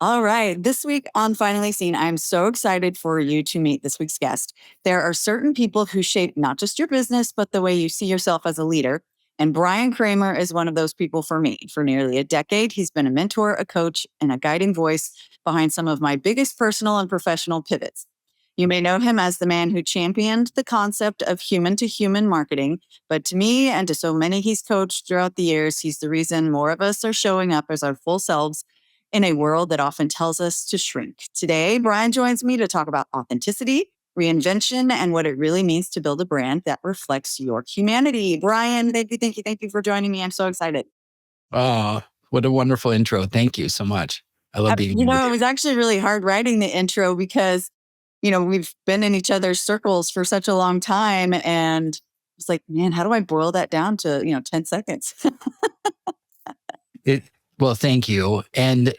All right. This week on Finally Seen, I'm so excited for you to meet this week's guest. There are certain people who shape not just your business, but the way you see yourself as a leader. And Bryan Kramer is one of those people for me. For nearly a decade, he's been a mentor, a coach, and a guiding voice behind some of my biggest personal and professional pivots. You may know him as the man who championed the concept of human to human marketing. But to me and to so many he's coached throughout the years, he's the reason more of us are showing up as our full selves in a world that often tells us to shrink. Today, Bryan joins me to talk about authenticity, reinvention, and what it really means to build a brand that reflects your humanity. Bryan, thank you for joining me. I'm so excited. Oh, what a wonderful intro. Thank you so much. I love being here with It you. was actually really hard writing the intro because, we've been in each other's circles for such a long time. And it's like, man, how do I boil that down to, 10 seconds? Well, thank you. And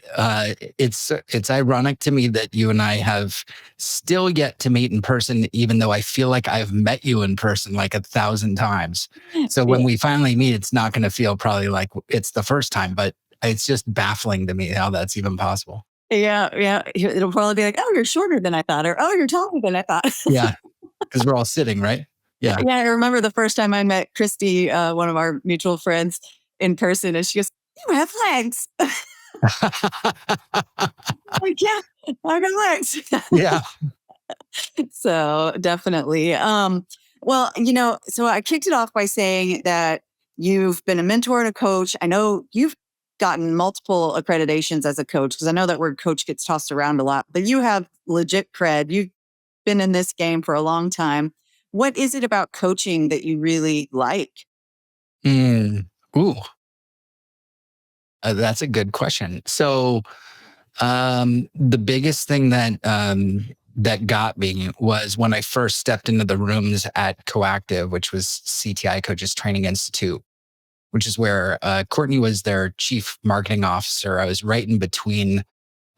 it's ironic to me that you and I have still yet to meet in person, even though I feel like I've met you in person like 1,000 times. So when we finally meet, it's not going to feel probably like it's the first time, but it's just baffling to me how that's even possible. Yeah. It'll probably be like, oh, you're shorter than I thought, or oh, you're taller than I thought. Yeah, because we're all sitting, right? Yeah. Yeah, I remember the first time I met Christy, one of our mutual friends, in person, and she goes, "You have legs." Like, yeah, I got legs. Yeah. So definitely. Well, so I kicked it off by saying that you've been a mentor and a coach. I know you've gotten multiple accreditations as a coach because I know that word coach gets tossed around a lot, but you have legit cred. You've been in this game for a long time. What is it about coaching that you really like? Ooh, that's a good question. So, the biggest thing that got me was when I first stepped into the rooms at Coactive, which was CTI Coaches Training Institute, which is where Courtney was their chief marketing officer. I was right in between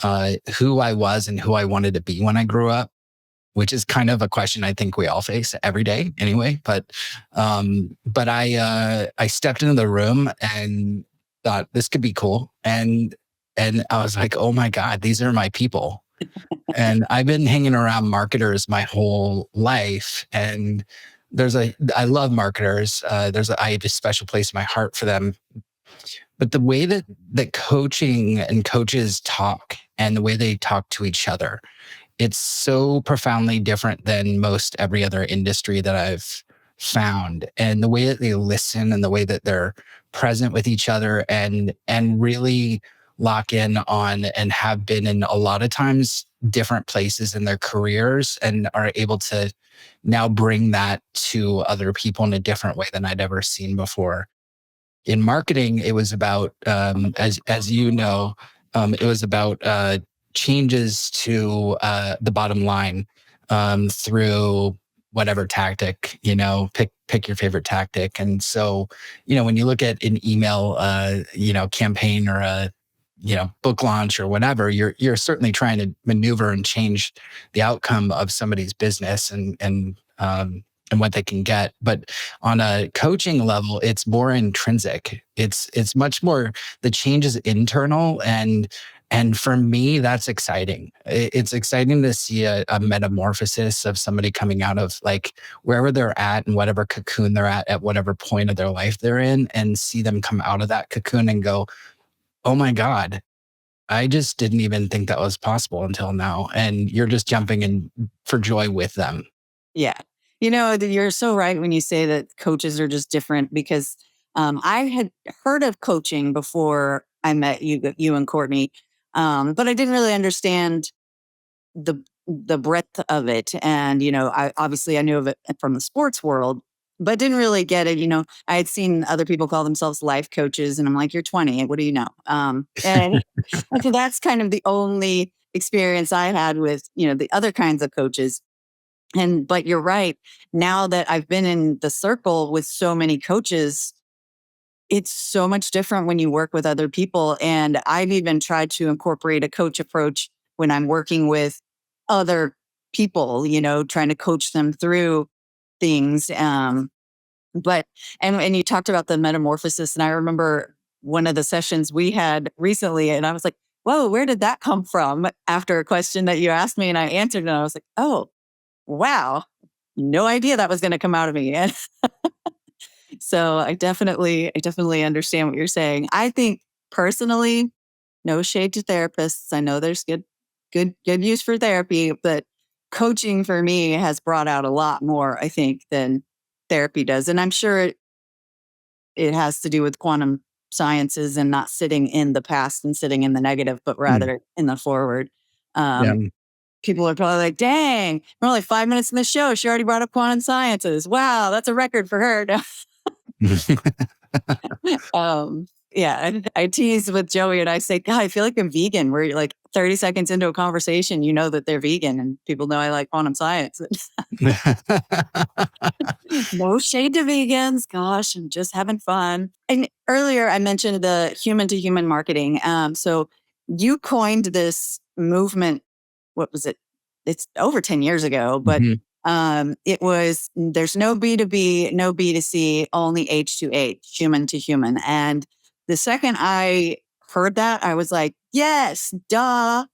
who I was and who I wanted to be when I grew up, which is kind of a question I think we all face every day anyway. But I stepped into the room and thought this could be cool. And I was like, oh my God, these are my people. And I've been hanging around marketers my whole life. And I love marketers. I have a special place in my heart for them. But the way that coaching and coaches talk and the way they talk to each other, it's so profoundly different than most every other industry that I've found. And the way that they listen and the way that they're present with each other and really lock in on and have been in a lot of times different places in their careers and are able to now bring that to other people in a different way than I'd ever seen before. In marketing, it was about, as you know, it was about changes to the bottom line through whatever tactic, pick your favorite tactic. And so, when you look at an email, campaign or a, book launch or whatever, you're certainly trying to maneuver and change the outcome of somebody's business and what they can get. But on a coaching level, it's more intrinsic. It's much more, the change is internal. And for me, that's exciting. It's exciting to see a metamorphosis of somebody coming out of like wherever they're at and whatever cocoon they're at whatever point of their life they're in, and see them come out of that cocoon and go, oh my God, I just didn't even think that was possible until now. And you're just jumping in for joy with them. Yeah. You're so right when you say that coaches are just different because I had heard of coaching before I met you and Courtney, but I didn't really understand the the breadth of it. And, I knew of it from the sports world, but didn't really get it. I had seen other people call themselves life coaches, and I'm like, you're 20. What do you know? And so that's kind of the only experience I had with, the other kinds of coaches. But you're right. Now that I've been in the circle with so many coaches, it's so much different when you work with other people. And I've even tried to incorporate a coach approach when I'm working with other people, trying to coach them through things. But and you talked about the metamorphosis, and I remember one of the sessions we had recently, and I was like, whoa, where did that come from? After a question that you asked me and I answered, and I was like, oh, wow, no idea that was going to come out of me. And so I definitely understand what you're saying. I think personally, no shade to therapists. I know there's good use for therapy, but coaching for me has brought out a lot more, I think, than therapy does. And I'm sure it has to do with quantum sciences and not sitting in the past and sitting in the negative, but Mm, rather in the forward. yeah. Um, People are probably like, dang, we're only 5 minutes in the show. She already brought up quantum sciences. Wow, that's a record for her. Yeah, I tease with Joey and I say, God, I feel like I'm vegan. Where you're like 30 seconds into a conversation, you know that they're vegan and people know I like quantum science. No shade to vegans. Gosh, I'm just having fun. And earlier I mentioned the human to human marketing. So you coined this movement. What was it? It's over 10 years ago, but Mhm. it was there's no B2B, no B2C, only H2H, human to human. And the second I heard that, I was like, yes, duh.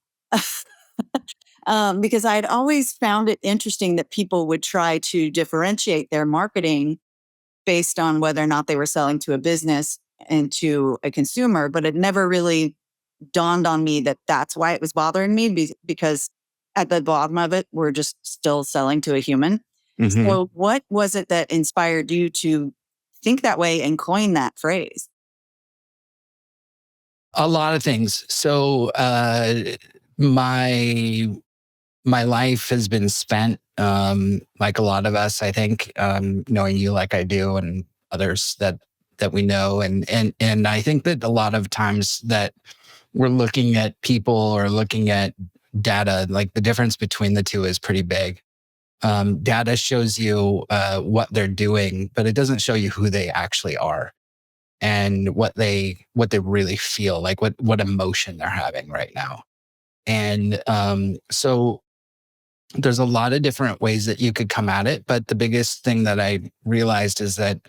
Because I'd always found it interesting that people would try to differentiate their marketing based on whether or not they were selling to a business and to a consumer, but it never really dawned on me that that's why it was bothering me because at the bottom of it, we're just still selling to a human. Mhm. So, what was it that inspired you to think that way and coin that phrase? A lot of things. So, my my life has been spent, like a lot of us, I think, knowing you like I do, and others that we know, and I think that a lot of times that we're looking at people or looking at data, like the difference between the two is pretty big. Data shows you what they're doing, but it doesn't show you who they actually are and what they really feel like, what emotion they're having right now. And so there's a lot of different ways that you could come at it, but the biggest thing that I realized is that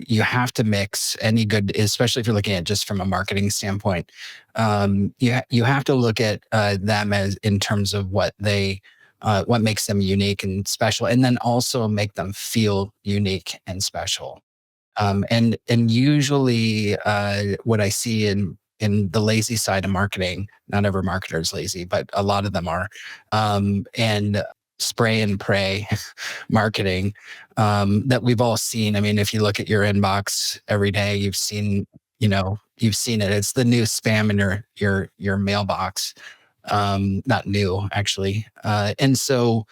you have to mix any good, especially if you're looking at just from a marketing standpoint. You have to look at them as in terms of what makes them unique and special, and then also make them feel unique and special. And usually, what I see in the lazy side of marketing, not every marketer is lazy, but a lot of them are, and spray and pray marketing that we've all seen. I mean, if you look at your inbox every day, you've seen it. It's the new spam in your mailbox. Not new actually, and so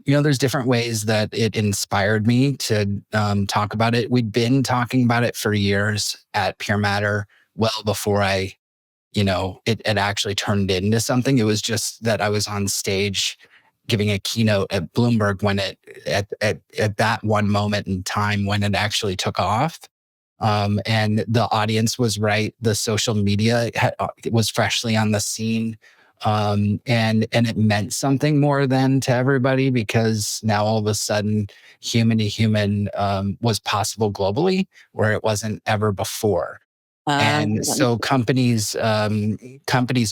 there's different ways that it inspired me to talk about it. We'd been talking about it for years at Pure Matter, well before it actually turned into something. It was just that I was on stage giving a keynote at Bloomberg when at that one moment in time when it actually took off. And the audience was right. The social media it was freshly on the scene, and it meant something more than to everybody because now all of a sudden, human to human was possible globally, where it wasn't ever before. And That makes so companies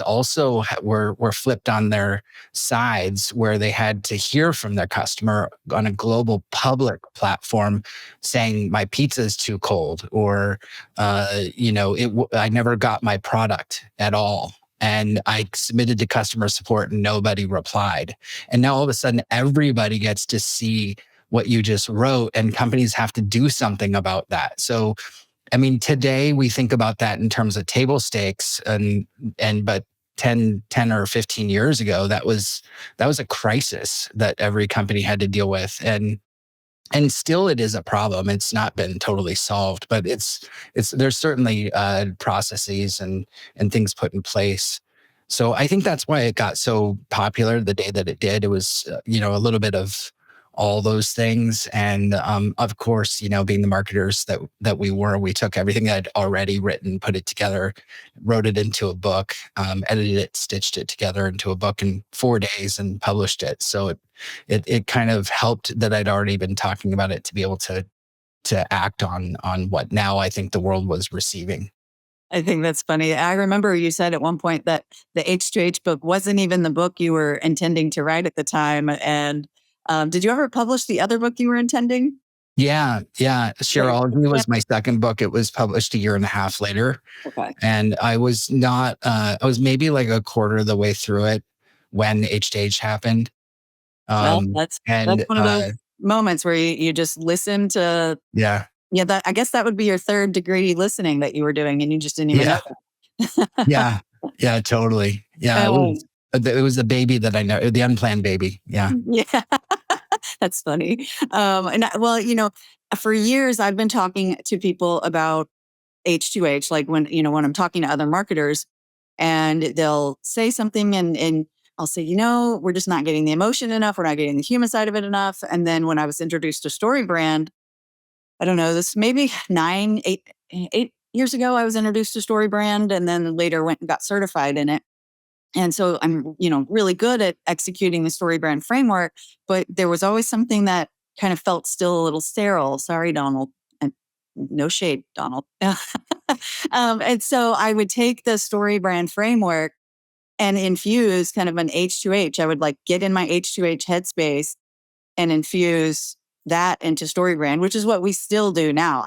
also were flipped on their sides where they had to hear from their customer on a global public platform saying my pizza is too cold, or I never got my product at all. And I submitted to customer support and nobody replied. And now all of a sudden everybody gets to see what you just wrote, and companies have to do something about that. So I mean, today we think about that in terms of table stakes, but 10 or 15 years ago, that was a crisis that every company had to deal with. And still it is a problem. It's not been totally solved, but it's there's certainly processes and things put in place. So I think that's why it got so popular the day that it did. It was a little bit of all those things, and of course, being the marketers that we were, we took everything that I'd already written, put it together, wrote it into a book, edited it, stitched it together into a book in 4 days, and published it. So it kind of helped that I'd already been talking about it to be able to act on what now I think the world was receiving. I think that's funny. I remember you said at one point that the H2H book wasn't even the book you were intending to write at the time. And did you ever publish the other book you were intending? Yeah, yeah. Like, Shareology yeah. was my second book. It was published a year and a half later. Okay. And I was not, I was maybe like a quarter of the way through it when H happened. Well, Um, that's and one of those moments where you just listen to, yeah, yeah, that I guess that would be your third degree listening that you were doing and you just didn't even know yeah, yeah, yeah, totally. Yeah, that. it was the baby that I know, the unplanned baby. Yeah. Yeah, that's funny. Well, for years I've been talking to people about H2H, like when I'm talking to other marketers and they'll say something and I'll say, we're just not getting the emotion enough. We're not getting the human side of it enough. And then when I was introduced to Story Brand, I don't know, this maybe 8 years ago, I was introduced to Story Brand and then later went and got certified in it. And so I'm, really good at executing the Story Brand framework, but there was always something that kind of felt still a little sterile. Sorry, Donald. And no shade, Donald. And so I would take the Story Brand framework and infuse kind of an H2H. I would like get in my H2H headspace and infuse that into StoryBrand, which is what we still do now.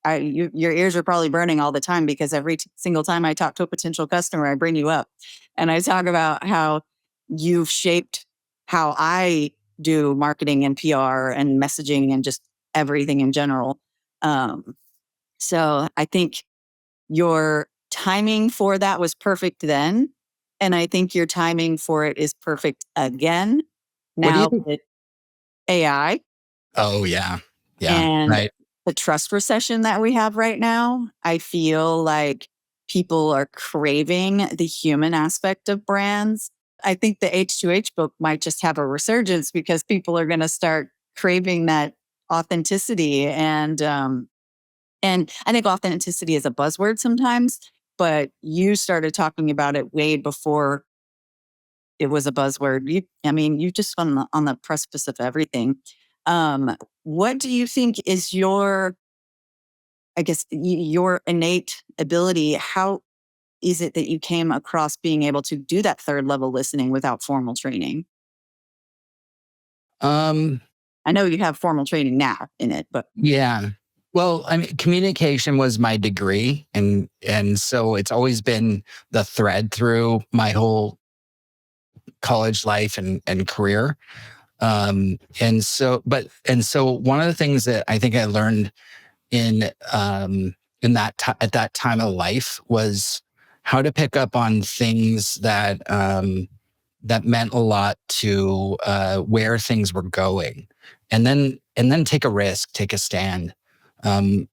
Your ears are probably burning all the time because every single time I talk to a potential customer, I bring you up and I talk about how you've shaped how I do marketing and PR and messaging and just everything in general. Um, so I think your timing for that was perfect then. And I think your timing for it is perfect again What do you now think? with AI Oh, yeah. Yeah. and Right. the trust recession that we have right now. I feel like people are craving the human aspect of brands. I think the H2H book might just have a resurgence because people are going to start craving that authenticity and I think authenticity is a buzzword sometimes, but you started talking about it way before it was a buzzword. You just on the precipice of everything. What do you think is your, I guess, your innate ability? How is it that you came across being able to do that third level listening without formal training? Um, I know you have formal training now in it, but yeah. Well, I mean, communication was my degree, and so it's always been the thread through my whole college life and career. And so one of the things that I think I learned in at that time of life was how to pick up on things that meant a lot to where things were going, and then take a risk, take a stand. Um,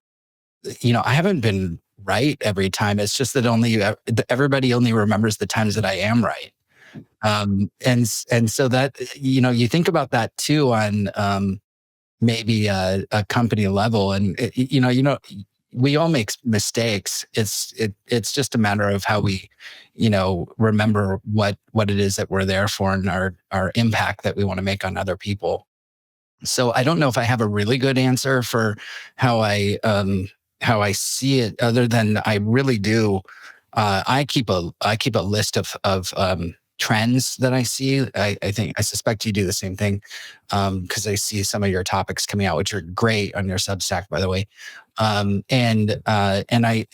I haven't been right every time. It's just that only everybody only remembers the times that I am right. And so that you think about that too on maybe a company level, and we all make mistakes. It's just a matter of how we remember what it is that we're there for, and our impact that we want to make on other people. So I don't know if I have a really good answer for how I see it, other than I really do. I keep a list of trends that I see. I suspect you do the same thing, because I see some of your topics coming out, which are great on your Substack, by the way. And I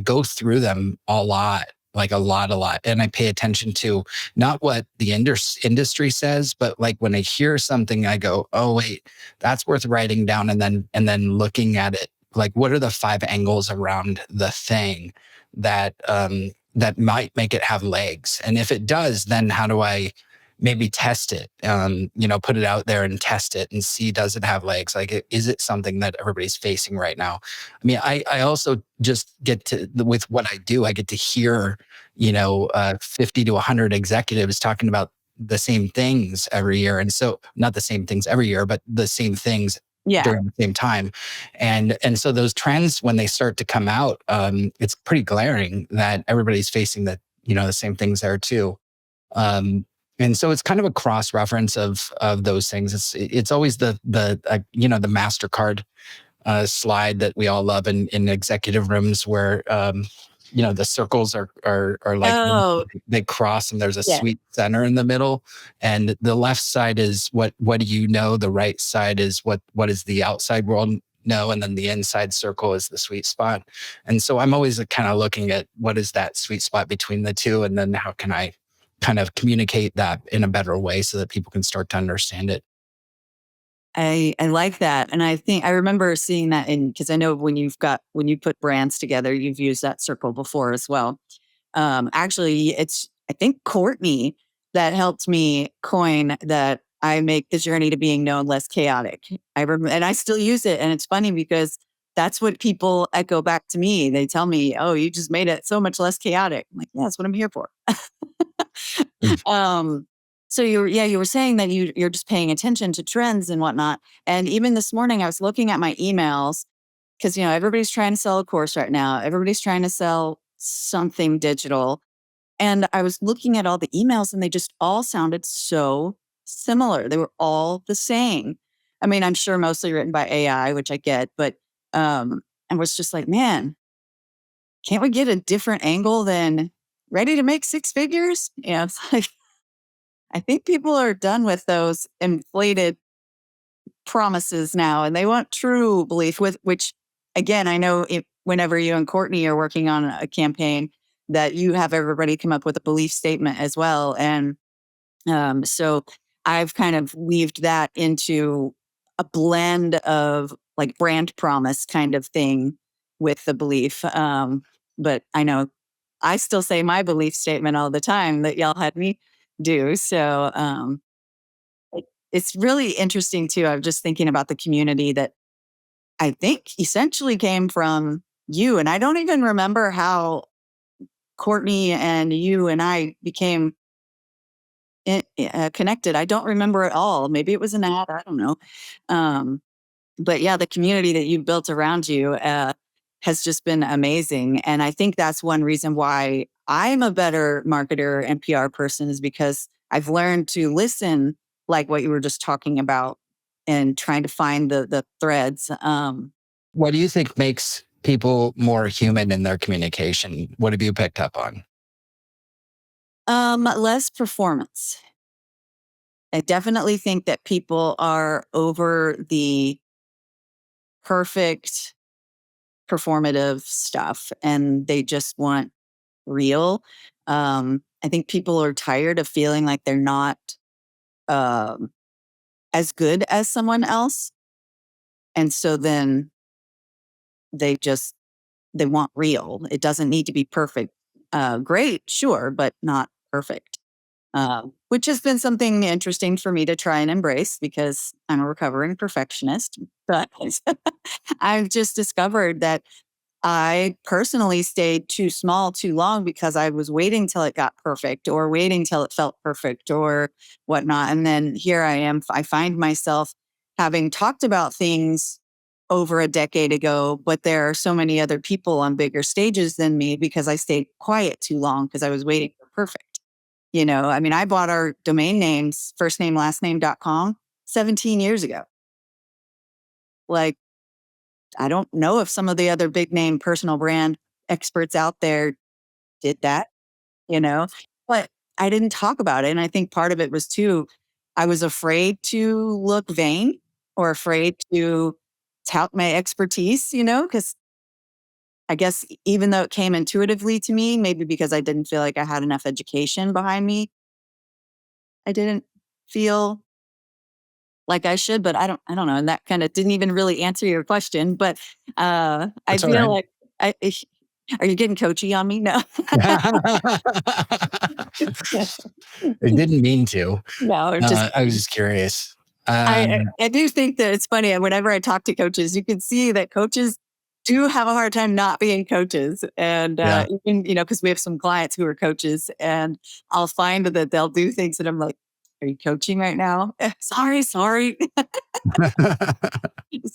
go through them a lot, like a lot, and I pay attention to not what the industry says, but like when I hear something, I go, oh wait, that's worth writing down, and then looking at it, like what are the 5 angles around the thing that might make it have legs, and if it does, then how do I maybe test it, put it out there and test it and see, does it have legs? Like, is it something that everybody's facing right now? I mean, I also just get to, with what I do, I get to hear 50 to 100 executives talking about the same things every year. And so, not the same things every year, but the same things yeah, during the same time. And so those trends, when they start to come out, it's pretty glaring that everybody's facing the same things there too. Um, and so it's kind of a cross reference of those things. It's always the MasterCard slide that we all love in executive rooms where the circles are like Oh, they cross and there's a yeah. sweet center in the middle, and the left side is what do you know, the right side is what is the outside world know, and then the inside circle is the sweet spot. And so I'm always kind of looking at what is that sweet spot between the two, and then how can I kind of communicate that in a better way so that people can start to understand it. I like that. And I think I remember seeing that because I know when you put brands together, you've used that circle before as well. Actually, it's I think Courtney that helped me coin that I make the journey to being known less chaotic. And I still use it, and it's funny because that's what people echo back to me. They tell me, "Oh, you just made it so much less chaotic." I'm like, "Yeah, that's what I'm here for." Mm. um, so you were saying that you're just paying attention to trends and whatnot. And even this morning, I was looking at my emails because everybody's trying to sell a course right now. Everybody's trying to sell something digital, and I was looking at all the emails, and they just all sounded so similar. They were all the same. I mean, I'm sure mostly written by AI, which I get, but I was just like, man, can't we get a different angle than ready to make six figures? It's like I think people are done with those inflated promises now, and they want true belief. With which, again, I know whenever you and Courtney are working on a campaign, that you have everybody come up with a belief statement as well, and so I've kind of weaved that into a blend of like brand promise kind of thing with the belief. But I know I still say my belief statement all the time that y'all had me do. So it- it's really interesting too. I'm just thinking about the community that I think essentially came from you. And I don't even remember how Courtney and you and I became connected. I don't remember at all. Maybe it was an ad. I don't know. Um, but yeah, the community that you built around you has just been amazing. And I think that's one reason why I'm a better marketer and PR person is because I've learned to listen, like what you were just talking about, and trying to find the threads. What do you think makes people more human in their communication? What have you picked up on? Less performance. I definitely think that people are over the perfect performative stuff and they just want real. I think people are tired of feeling like they're not um, as good as someone else. And so then they just, they want real. It doesn't need to be perfect. Great, sure, but not perfect. Which has been something interesting for me to try and embrace because I'm a recovering perfectionist. But I've just discovered that I personally stayed too small too long because I was waiting till it got perfect or waiting till it felt perfect or whatnot. And then here I am. I find myself having talked about things over a decade ago, but there are so many other people on bigger stages than me because I stayed quiet too long because I was waiting for perfect. I mean, I bought our domain names, firstname, lastname.com 17 years ago. Like, I don't know if some of the other big name personal brand experts out there did that, you know, but I didn't talk about it. And I think part of it was too, I was afraid to look vain or afraid to tout my expertise, because I guess even though it came intuitively to me, maybe because I didn't feel like I had enough education behind me, I didn't feel like I should, but I don't know. And that kind of didn't even really answer your question, but I That's all feel right. like are you getting coachy on me? No. I didn't mean to. No, just I was just curious. I Um, I do think that it's funny. Whenever I talk to coaches, you can see that coaches do have a hard time not being coaches. And yeah. even, because we have some clients who are coaches and I'll find that they'll do things and I'm like, are you coaching right now? Sorry.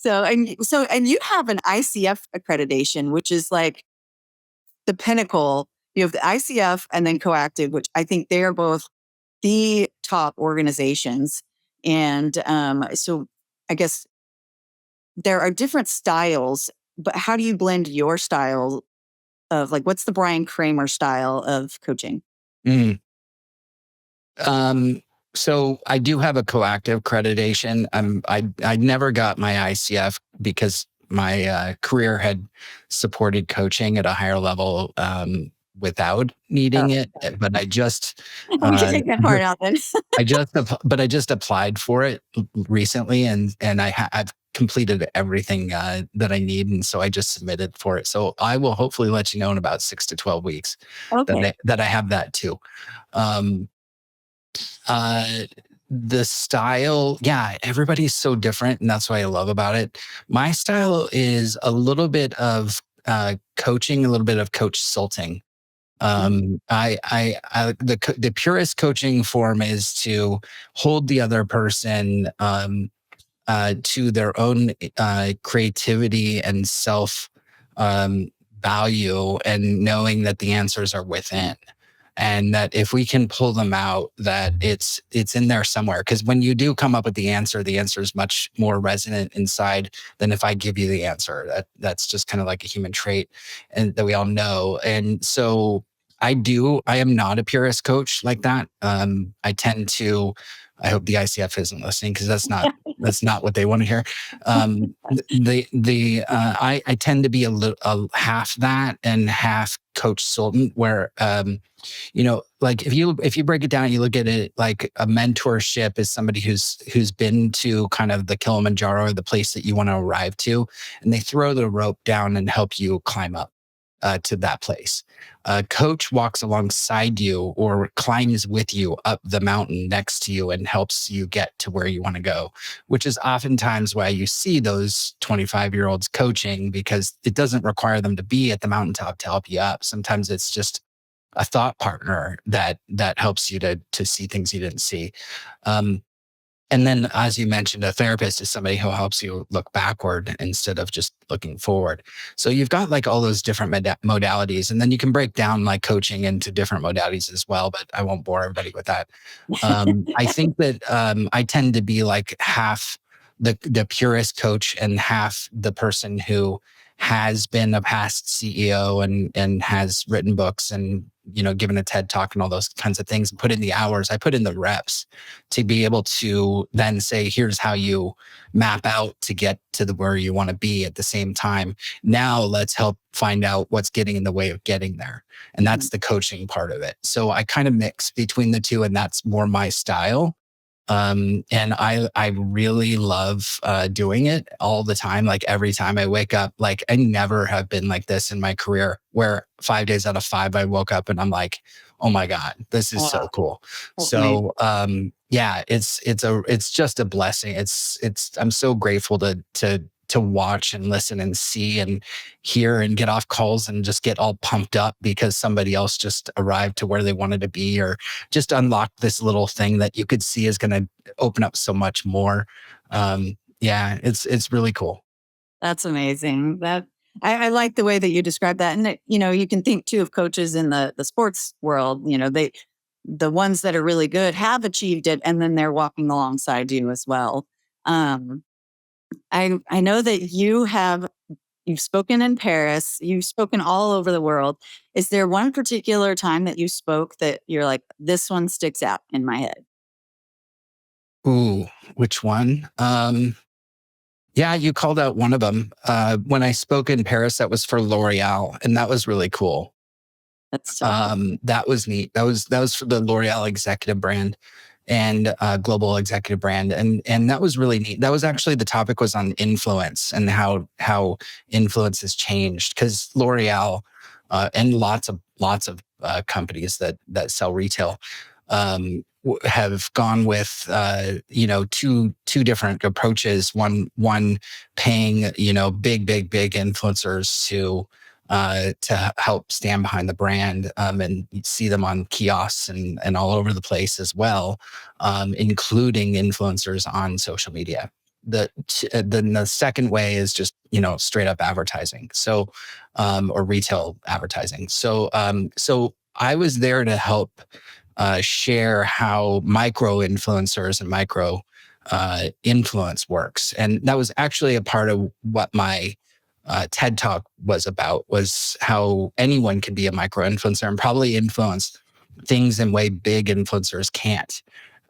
And you have an ICF accreditation, which is like the pinnacle. You have the ICF and then Coactive, which I think they are both the top organizations. And so I guess there are different styles, but how do you blend your style of like, what's the Bryan Kramer style of coaching? Mm. Um, so I do have a coactive accreditation. I never got my ICF because my career had supported coaching at a higher level without Oh, needing it. But I just we can uh, take that part out then. but I just applied for it recently, and I've completed everything that I need, and so I just submitted for it. So I will hopefully let you know in about 6 to 12 weeks Okay. that I have that too. Um, uh, the style, yeah, everybody's so different, and that's what I love about it. My style is a little bit of coaching, a little bit of coach salting. The purest coaching form is to hold the other person to their own creativity and self um, value, and knowing that the answers are within, and that if we can pull them out, that it's in there somewhere. Because when you do come up with the answer is much more resonant inside than if I give you the answer. That's just kind of like a human trait, and that we all know. And so I am not a purist coach like that. I tend to, I hope the ICF isn't listening, because that's not what they want to hear. I tend to be a half that and half coach Sultan, where like if you break it down, you look at it like a mentorship is somebody who's been to kind of the Kilimanjaro, or the place that you want to arrive to, and they throw the rope down and help you climb up to that place. A coach walks alongside you or climbs with you up the mountain next to you and helps you get to where you want to go, which is oftentimes why you see those 25-year-olds coaching, because it doesn't require them to be at the mountaintop to help you up. Sometimes it's just a thought partner that helps you to see things you didn't see. Um, and then, as you mentioned, a therapist is somebody who helps you look backward instead of just looking forward. So you've got like all those different modalities, and then you can break down like coaching into different modalities as well. But I won't bore everybody with that. I think that I tend to be like half the purist coach and half the person who has been a past CEO and has written books and given a TED talk and all those kinds of things, and put in the hours. I put in the reps to be able to then say, here's how you map out to get to the where you want to be at the same time. Now let's help find out what's getting in the way of getting there. And that's the coaching part of it. So I kind of mix between the two, and that's more my style. And I really love doing it all the time. Like every time I wake up, like I never have been like this in my career, where 5 days out of 5 I woke up and I'm like, oh my God, this is so Wow. cool. That's amazing. So yeah, it's just a blessing. It's I'm so grateful to watch and listen and see and hear and get off calls and just get all pumped up because somebody else just arrived to where they wanted to be, or just unlocked this little thing that you could see is going to open up so much more. Yeah, it's really cool. That's amazing. I like the way that you describe that. And you can think too of coaches in the sports world, the ones that are really good have achieved it, and then they're walking alongside you as well. Um, I know that you've spoken in Paris, you've spoken all over the world. Is there one particular time that you spoke that you're like, this one sticks out in my head? Ooh, which one? Yeah, you called out one of them. When I spoke in Paris, that was for L'Oreal, and that was really cool. That's so cool. That was neat. That was for the L'Oreal executive brand and global executive brand, and that was really neat. That was actually, the topic was on influence and how influence has changed, because L'Oreal and lots of companies that sell retail have gone with two different approaches. One paying big influencers to help stand behind the brand, and you see them on kiosks and all over the place as well, including influencers on social media. Then the second way is just straight up advertising, or retail advertising. So I was there to help share how micro influencers and micro influence works. And that was actually a part of what my TED talk was about, was how anyone can be a micro influencer and probably influence things in way big influencers can't.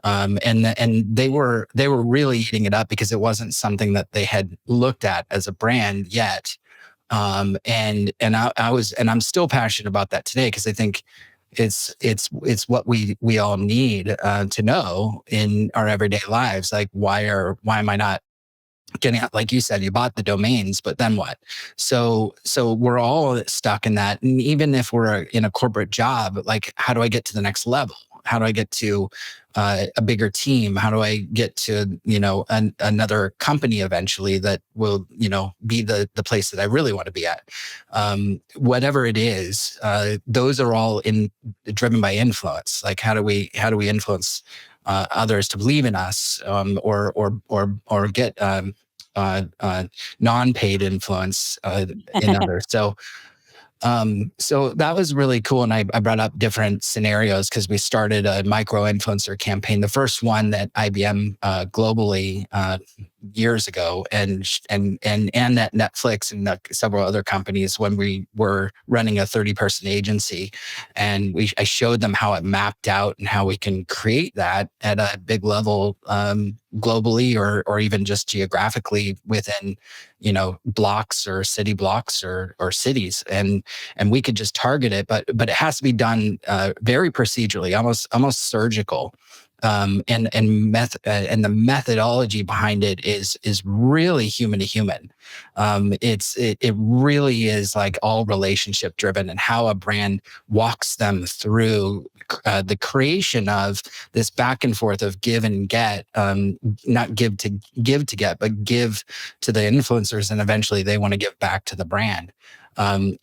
And they were really eating it up because it wasn't something that they had looked at as a brand yet. And I'm still passionate about that today because I think it's what we all need to know in our everyday lives. Like, why am I not getting out? Like you said, you bought the domains, but then what? So we're all stuck in that. And even if we're in a corporate job, like, how do I get to the next level? How do I get to a bigger team? How do I get to, another company eventually that will, be the place that I really want to be at? Whatever it is, those are all driven by influence. Like, how do we influence others to believe in us, or get non-paid influence in others. So that was really cool. And I brought up different scenarios because we started a micro influencer campaign, the first one that IBM globally years ago, and at Netflix and several other companies when we were running a 30-person agency. And I showed them how it mapped out and how we can create that at a big level globally, or even just geographically within blocks or city blocks or cities, and we could just target it, but it has to be done very procedurally, almost surgical. And the methodology behind it is really human to human. It really is like all relationship driven, and how a brand walks them through the creation of this back and forth of give and get, not give to get, but give to the influencers, and eventually they want to give back to the brand. And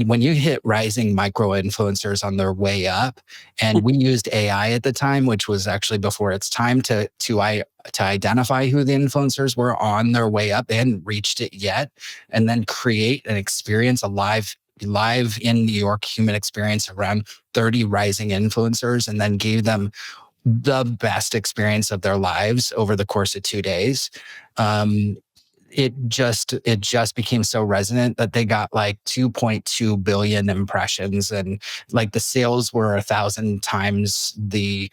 when you hit rising micro influencers on their way up, and we used AI at the time, which was actually before its time, to identify who the influencers were on their way up. They hadn't reached it yet, and then create an experience, a live in New York human experience around 30 rising influencers, and then gave them the best experience of their lives over the course of 2 days. It just became so resonant that they got like 2.2 billion impressions, and like the sales were 1,000 times the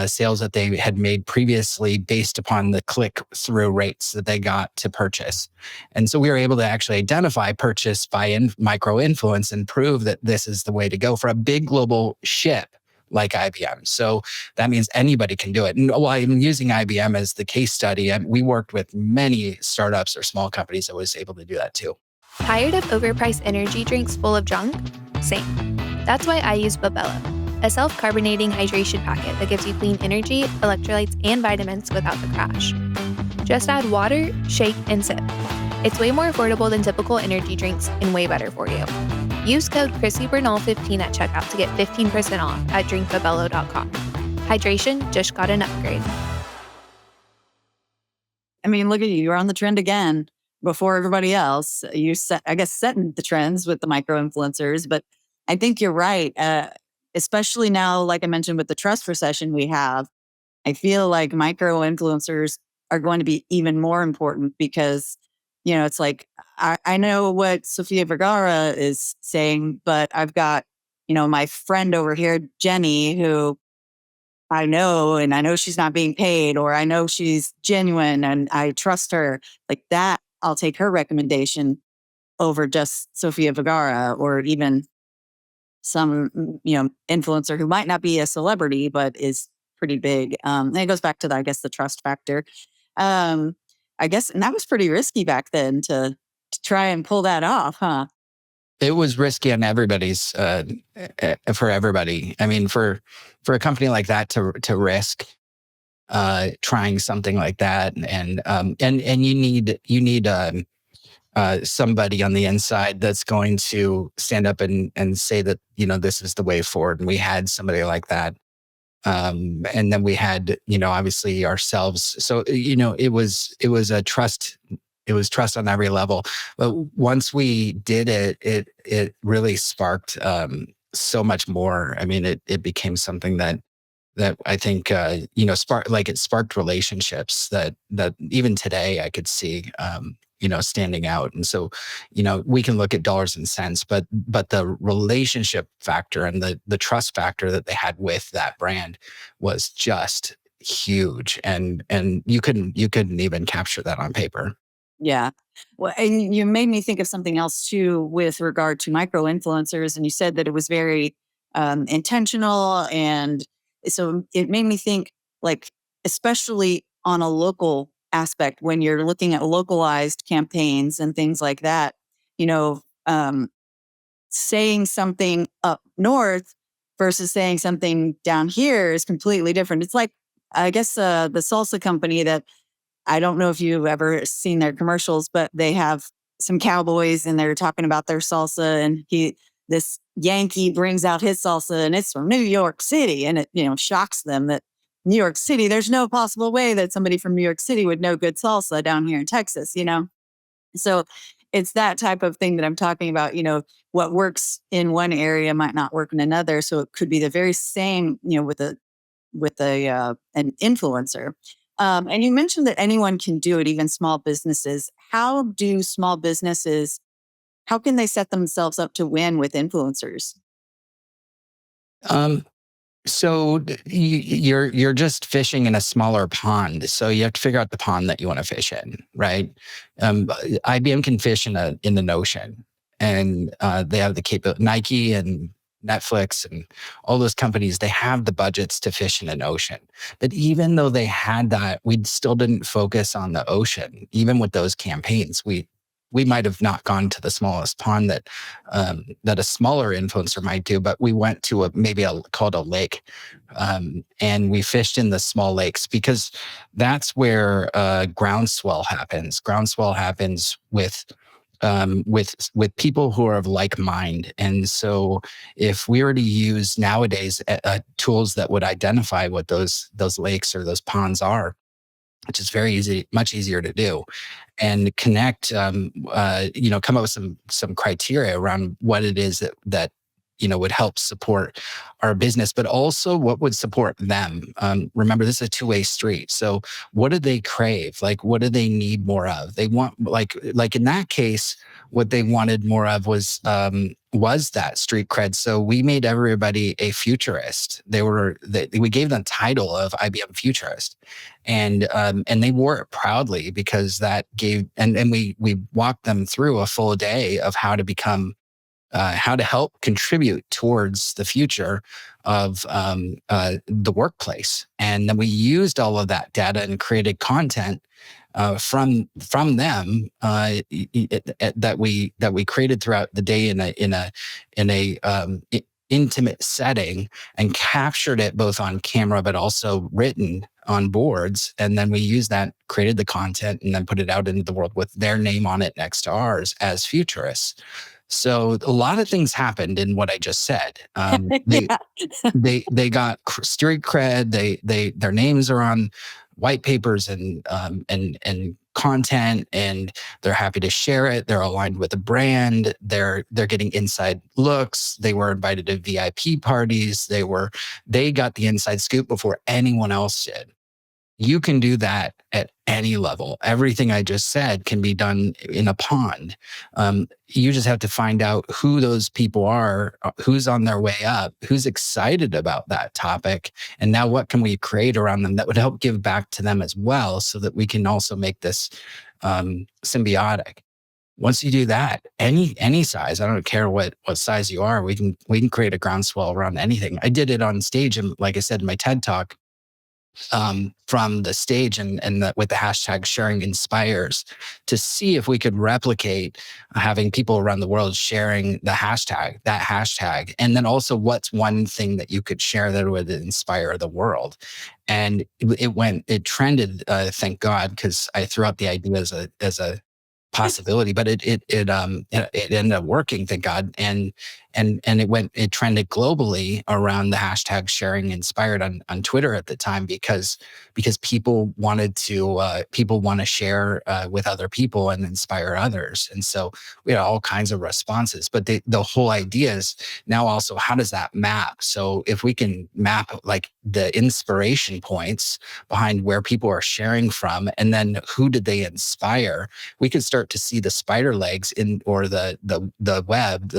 sales that they had made previously, based upon the click-through rates that they got to purchase. And so we were able to actually identify purchase by micro influence and prove that this is the way to go for a big global ship like IBM. So that means anybody can do it. And while I'm using IBM as the case study, and we worked with many startups or small companies that was able to do that too. Tired of overpriced energy drinks full of junk? Same. That's why I use Babello, a self-carbonating hydration packet that gives you clean energy, electrolytes, and vitamins without the crash. Just add water, shake, and sip. It's way more affordable than typical energy drinks and way better for you. Use code ChrissyBernal15 at checkout to get 15% off at drinkbabello.com. Hydration just got an upgrade. I mean, look at you. You're on the trend again before everybody else. You setting the trends with the micro influencers, but I think you're right. Especially now, like I mentioned, with the trust recession we have, I feel like micro influencers are going to be even more important because, it's like, I know what Sofia Vergara is saying, but I've got, my friend over here, Jenny, who I know, and I know she's not being paid, or I know she's genuine and I trust her. Like that, I'll take her recommendation over just Sofia Vergara, or even some, influencer who might not be a celebrity, but is pretty big. And it goes back to I guess the trust factor. I guess, and that was pretty risky back then to try and pull that off, huh? It was risky on everybody's, for everybody. I mean, for a company like that to risk trying something like that, and you need somebody on the inside that's going to stand up and say that this is the way forward. And we had somebody like that, and then we had obviously ourselves. So it was a trust. It was trust on every level. But once we did it, it really sparked so much more. I mean, it became something that that I think it sparked relationships that even today I could see standing out. And so we can look at dollars and cents, but the relationship factor and the trust factor that they had with that brand was just huge, and you couldn't even capture that on paper. Yeah. Well, and you made me think of something else too with regard to micro influencers. And you said that it was very intentional. And so it made me think, like, especially on a local aspect, when you're looking at localized campaigns and things like that, you know, saying something up north versus saying something down here is completely different. It's like, I guess, the salsa company that I don't know if you've ever seen their commercials, but they have some cowboys and they're talking about their salsa, and this Yankee brings out his salsa and it's from New York City, and it, shocks them that New York City, there's no possible way that somebody from New York City would know good salsa down here in Texas. So it's that type of thing that I'm talking about. What works in one area might not work in another. So it could be the very same, with an influencer. And you mentioned that anyone can do it, even small businesses. How do small businesses, how can they set themselves up to win with influencers? Um, So you're just fishing in a smaller pond. So you have to figure out the pond that you want to fish in, right? IBM can fish in an ocean, and they have the capability. Nike and Netflix and all those companies, they have the budgets to fish in an ocean. But even though they had that, we still didn't focus on the ocean. Even with those campaigns, we might have not gone to the smallest pond that a smaller influencer might do, but we went to called a lake, and we fished in the small lakes because that's where groundswell happens. Groundswell happens with people who are of like mind, and so if we were to use nowadays tools that would identify what those lakes or those ponds are, which is very easy, much easier to do, and connect, come up with some criteria around what it is that would help support our business, but also what would support them. Remember, this is a two-way street. So what do they crave? Like, what do they need more of? They want, like in that case, what they wanted more of was that street cred. So we made everybody a futurist. We gave them the title of IBM futurist, and they wore it proudly because that gave, and we walked them through a full day of how to help contribute towards the future of the workplace. And then we used all of that data and created content from them that we created throughout the day in a intimate setting, and captured it both on camera but also written on boards. And then we used that, created the content, and then put it out into the world with their name on it next to ours as futurists. So a lot of things happened in what I just said. They Yeah. they got street cred. Their names are on white papers and content, and they're happy to share it. They're aligned with the brand. They're getting inside looks. They were invited to VIP parties. They got the inside scoop before anyone else did. You can do that at any level. Everything I just said can be done in a pond. You just have to find out who those people are, who's on their way up, who's excited about that topic. And now what can we create around them that would help give back to them as well, so that we can also make this symbiotic. Once you do that, any size, I don't care what size you are, we can create a groundswell around anything. I did it on stage, and like I said in my TED talk, from the stage, with the hashtag sharing inspires, to see if we could replicate having people around the world sharing that hashtag. And then also, what's one thing that you could share that would inspire the world? And it trended, thank God, because I threw out the idea as a possibility, but it ended up working, thank God. And it trended globally around the hashtag sharing inspired on Twitter at the time, because people wanted to people want to share with other people and inspire others. And so we had all kinds of responses, but the whole idea is now also, how does that map? So if we can map like the inspiration points behind where people are sharing from, and then who did they inspire, we could start to see the spider legs in, or the web,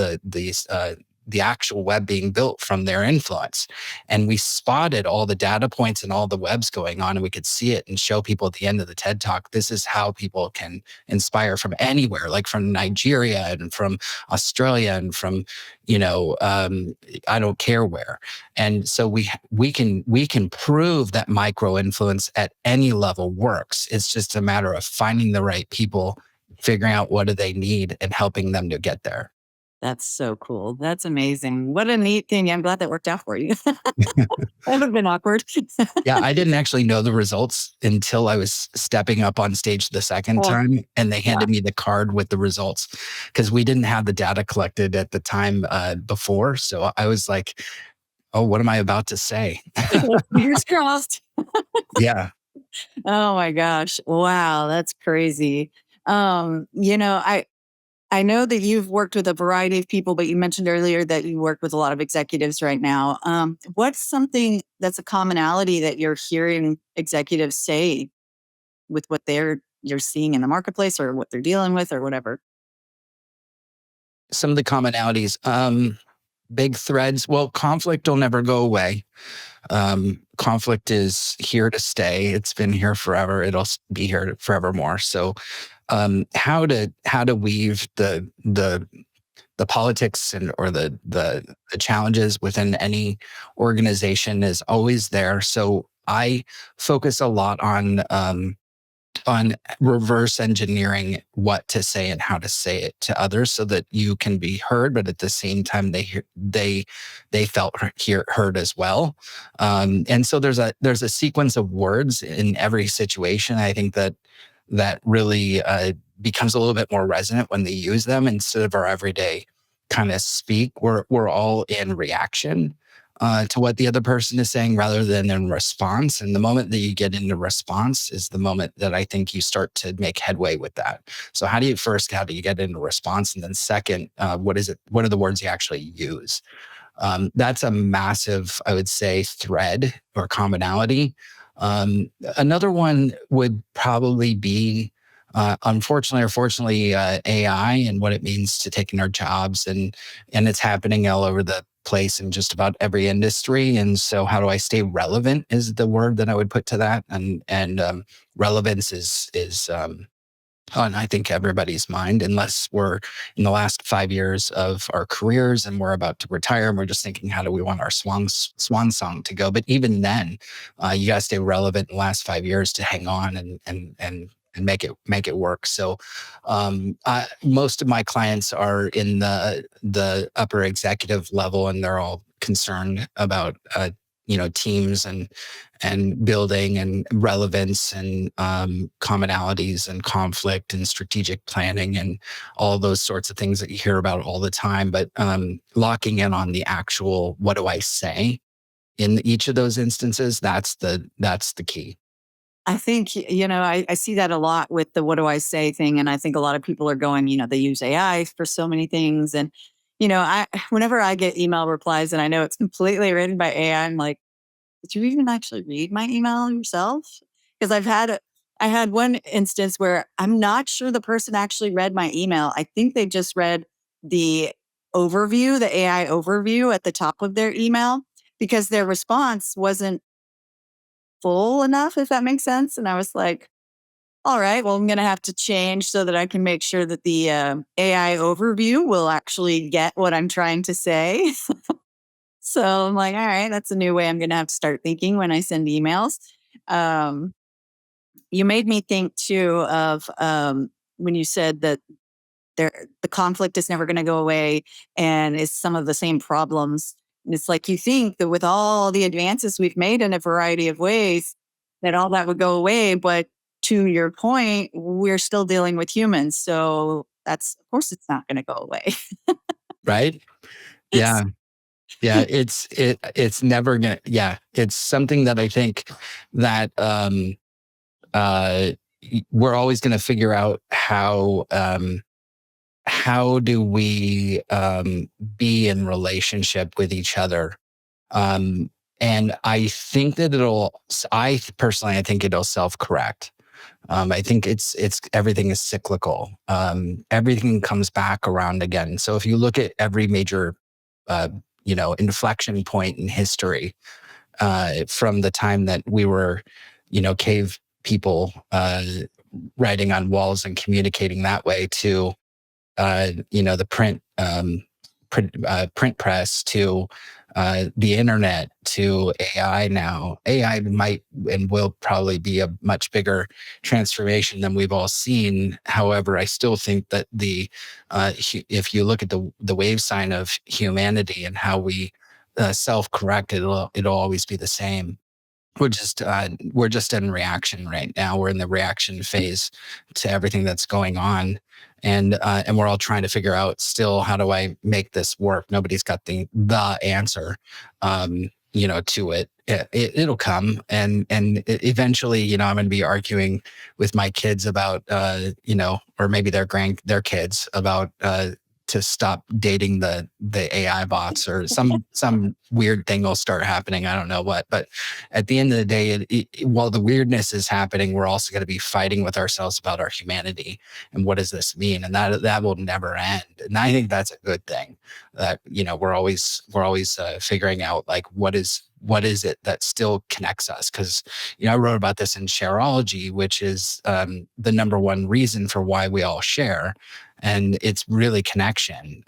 the actual web being built from their influence. And we spotted all the data points and all the webs going on, and we could see it and show people at the end of the TED Talk, this is how people can inspire from anywhere, like from Nigeria and from Australia and from, I don't care where. And so we can prove that micro influence at any level works. It's just a matter of finding the right people, figuring out what do they need, and helping them to get there. That's so cool. That's amazing. What a neat thing. I'm glad that worked out for you. That would have been awkward. Yeah, I didn't actually know the results until I was stepping up on stage the second Oh, time, and they yeah. handed me the card with the results, because we didn't have the data collected at the time before. So I was like, oh, what am I about to say? Fingers crossed. Yeah. Oh my gosh. Wow. That's crazy. I know that you've worked with a variety of people, but you mentioned earlier that you work with a lot of executives right now. What's something that's a commonality that you're hearing executives say with what you're seeing in the marketplace, or what they're dealing with, or whatever? Some of the commonalities, big threads. Well, conflict will never go away. Conflict is here to stay. It's been here forever. It'll be here forevermore. So, how to weave the politics or the challenges within any organization is always there. So I focus a lot on reverse engineering what to say and how to say it to others, so that you can be heard, but at the same time they felt heard as well. And so there's a sequence of words in every situation. I think that really becomes a little bit more resonant when they use them instead of our everyday kind of speak. We're all in reaction to what the other person is saying, rather than in response. And the moment that you get into response is the moment that I think you start to make headway with that. So how do you get into response? And then second, what is it? What are the words you actually use? That's a massive, I would say, thread or commonality. Another one would probably be, unfortunately or fortunately, AI and what it means to taking our jobs, and it's happening all over the place in just about every industry. And so, how do I stay relevant? Is the word that I would put to that, and relevance is on, I think, everybody's mind, unless we're in the last 5 years of our careers and we're about to retire and we're just thinking, how do we want our swan song to go? But even then, you got to stay relevant in the last 5 years to hang on and make it work. So, most of my clients are in the upper executive level, and they're all concerned about teams and building and relevance and commonalities and conflict and strategic planning and all those sorts of things that you hear about all the time. But locking in on the actual, what do I say in each of those instances? That's the key. I think, I see that a lot with the what do I say thing. And I think a lot of people are going, they use AI for so many things. And, whenever I get email replies and I know it's completely written by AI, I'm like, did you even actually read my email yourself? Because I had one instance where I'm not sure the person actually read my email. I think they just read the the AI overview at the top of their email, because their response wasn't full enough, if that makes sense. And I was like, all right, well, I'm going to have to change so that I can make sure that the AI overview will actually get what I'm trying to say. So I'm like, all right, that's a new way I'm going to have to start thinking when I send emails. Um, you made me think too of when you said that the conflict is never going to go away, and it's some of the same problems. And it's like, you think that with all the advances we've made in a variety of ways, that all that would go away. But to your point, we're still dealing with humans. So that's, of course, it's not going to go away. Right. Yeah. Yeah. It's never gonna, yeah. It's something that I think that, uh, we're always going to figure out how do we, be in relationship with each other. Um, and I think that I personally, I think it'll self-correct. I think it's everything is cyclical. Everything comes back around again. So if you look at every major, uh, inflection point in history, from the time that we were, cave people, writing on walls and communicating that way to, the print press to, the internet to AI now. AI might and will probably be a much bigger transformation than we've all seen. However, I still think that if you look at the wave sign of humanity and how we, self-correct, it'll always be the same. We're just in reaction right now. We're in the reaction phase to everything that's going on, and we're all trying to figure out still, how do I make this work? Nobody's got the answer, to it. It'll come, and eventually, I'm going to be arguing with my kids about, or maybe their kids about, to stop dating the AI bots, or some weird thing will start happening. I don't know what, but at the end of the day, while the weirdness is happening, we're also going to be fighting with ourselves about our humanity and what does this mean, and that will never end. And I think that's a good thing. That we're always figuring out, like, what is it that still connects us? Because I wrote about this in Shareology, which is, the number one reason for why we all share. And it's really connection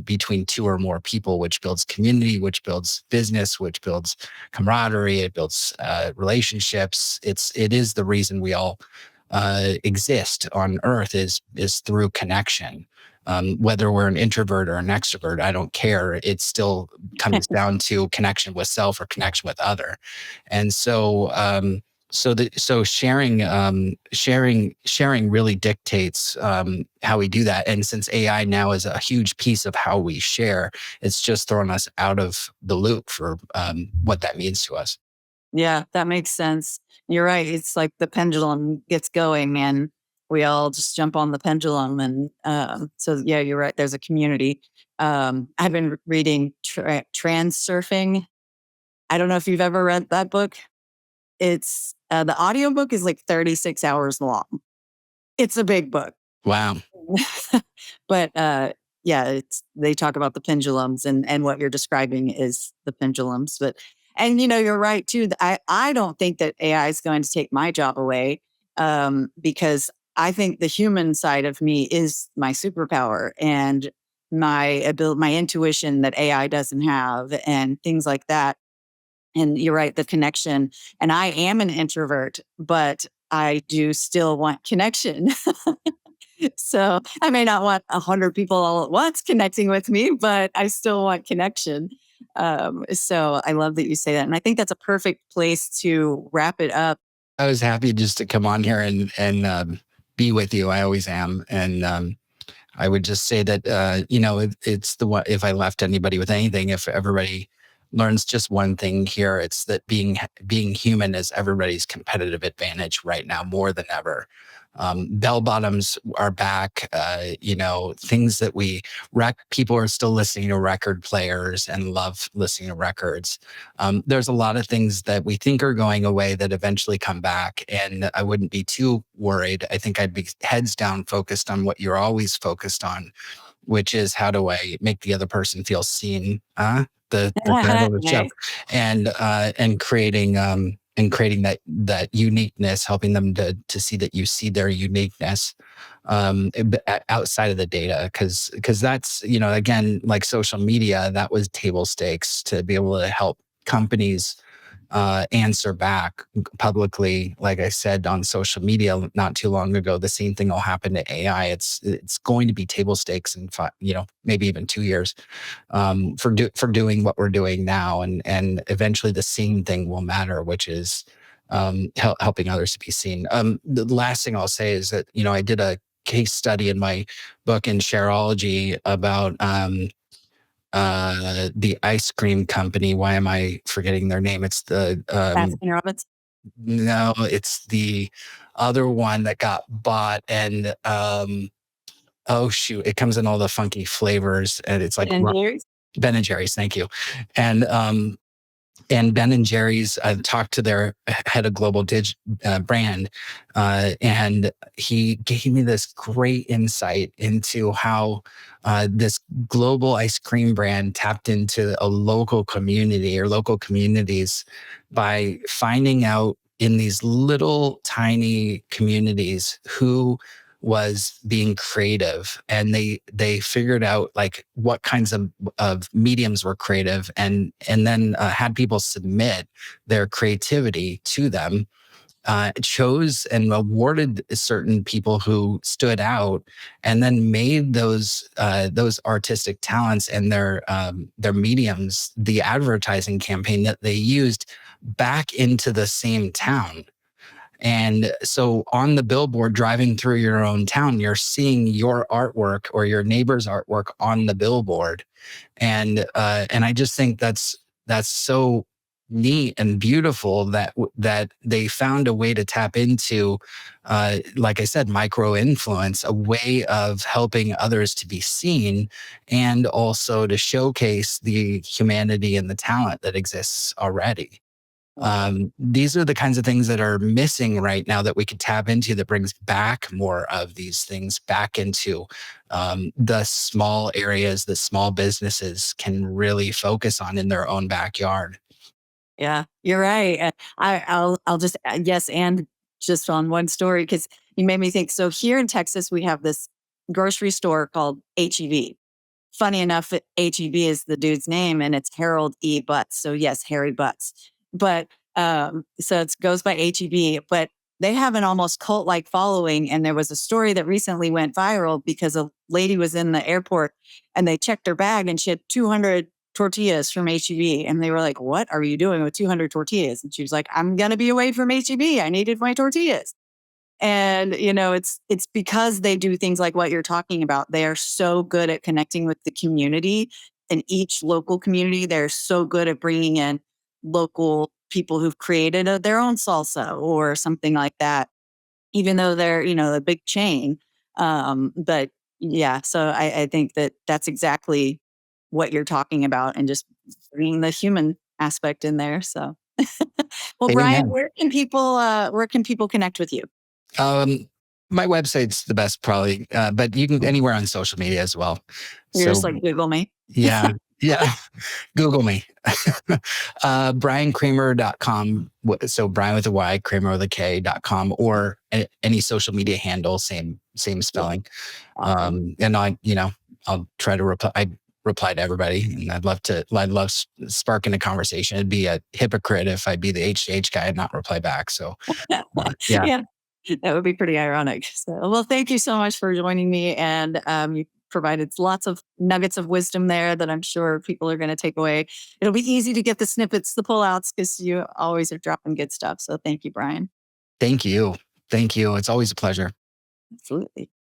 between two or more people, which builds community, which builds business, which builds camaraderie, it builds, relationships. It is the reason we all, exist on Earth, is through connection. Whether we're an introvert or an extrovert, I don't care. It still comes down to connection with self or connection with other. And so sharing really dictates, how we do that. And since AI now is a huge piece of how we share, it's just thrown us out of the loop for, what that means to us. Yeah, that makes sense. You're right. It's like the pendulum gets going and we all just jump on the pendulum. And so, yeah, you're right. There's a community. I've been reading Trans Surfing. I don't know if you've ever read that book. It's the audiobook is like 36 hours long. It's a big book. Wow. But yeah, they talk about the pendulums, and what you're describing is the pendulums. But and you're right too. I don't think that AI is going to take my job away, because I think the human side of me is my superpower, and my ability, my intuition that AI doesn't have, and things like that. And you're right, the connection. And I am an introvert, but I do still want connection. So I may not want 100 people all at once connecting with me, but I still want connection. So I love that you say that. And I think that's a perfect place to wrap it up. I was happy just to come on here and be with you. I always am. And, I would just say that, it's the one, if I left anybody with anything, if everybody learns just one thing here, it's that being human is everybody's competitive advantage right now more than ever. Bell bottoms are back. Things that people are still listening to record players and love listening to records. There's a lot of things that we think are going away that eventually come back, and I wouldn't be too worried. I think I'd be heads down focused on what you're always focused on, which is, how do I make the other person feel seen? The title of the show, Nice. and creating that uniqueness, helping them to see that you see their uniqueness, outside of the data, because that's, again, like social media, that was table stakes to be able to help companies, answer back publicly. Like I said, on social media not too long ago, the same thing will happen to AI. It's going to be table stakes in maybe even 2 years, for doing what we're doing now, and eventually the same thing will matter, which is, helping others to be seen. The last thing I'll say is that, I did a case study in my book in Shareology about the ice cream company. Why am I forgetting their name? It's the Baskin Robbins. no, it's the other one that got bought, and oh shoot, it comes in all the funky flavors, and it's like And Jerry's. Ben and Jerry's. Thank you, and and Ben and Jerry's talked to their head of global brand, and he gave me this great insight into how this global ice cream brand tapped into a local community or local communities by finding out in these little tiny communities who was being creative, and they figured out like what kinds of mediums were creative, and then had people submit their creativity to them, chose and awarded certain people who stood out, and then made those artistic talents and their mediums, the advertising campaign that they used, back into the same town. And so on the billboard driving through your own town, you're seeing your artwork or your neighbor's artwork on the billboard. And I just think that's so neat and beautiful that they found a way to tap into, like I said, micro influence, a way of helping others to be seen, and also to showcase the humanity and the talent that exists already. These are the kinds of things that are missing right now that we could tap into, that brings back more of these things back into the small areas that small businesses can really focus on in their own backyard. Yeah, you're right. I'll just yes, and just on one story, because you made me think. So here in Texas, we have this grocery store called HEB. Funny enough, HEB is the dude's name, and it's Harold E. Butts. So yes, Harry Butts. But so it goes by HEB, but they have an almost cult like following. And there was a story that recently went viral because a lady was in the airport and they checked her bag and she had 200 tortillas from HEB. And they were like, "What are you doing with 200 tortillas?" And she was like, "I'm going to be away from HEB. I needed my tortillas." And it's because they do things like what you're talking about. They are so good at connecting with the community, and each local community, they're so good at bringing in local people who've created their own salsa or something like that, even though they're a big chain. But yeah, so I think that that's exactly what you're talking about, and just bringing the human aspect in there. So well, Bryan, Amen. where can people connect with you? Um, my website's the best probably, but you can anywhere on social media as well. You're just So like, Google me. yeah, yeah. Google me. BryanKramer.com. So Bryan with a Y, Kramer with a K.com, or any social media handle, same Yeah. spelling. Awesome. And I'll try to reply. I reply to everybody, and I'd love sparking a conversation. It'd be a hypocrite if I'd be the H guy and not reply back. So yeah, Yeah, that would be pretty ironic. So, well, thank you so much for joining me. And you provided lots of nuggets of wisdom there that I'm sure people are going to take away. It'll be easy to get the snippets, the pullouts, because you always are dropping good stuff. So thank you, Bryan. thank you. Thank you. It's always a pleasure. Absolutely.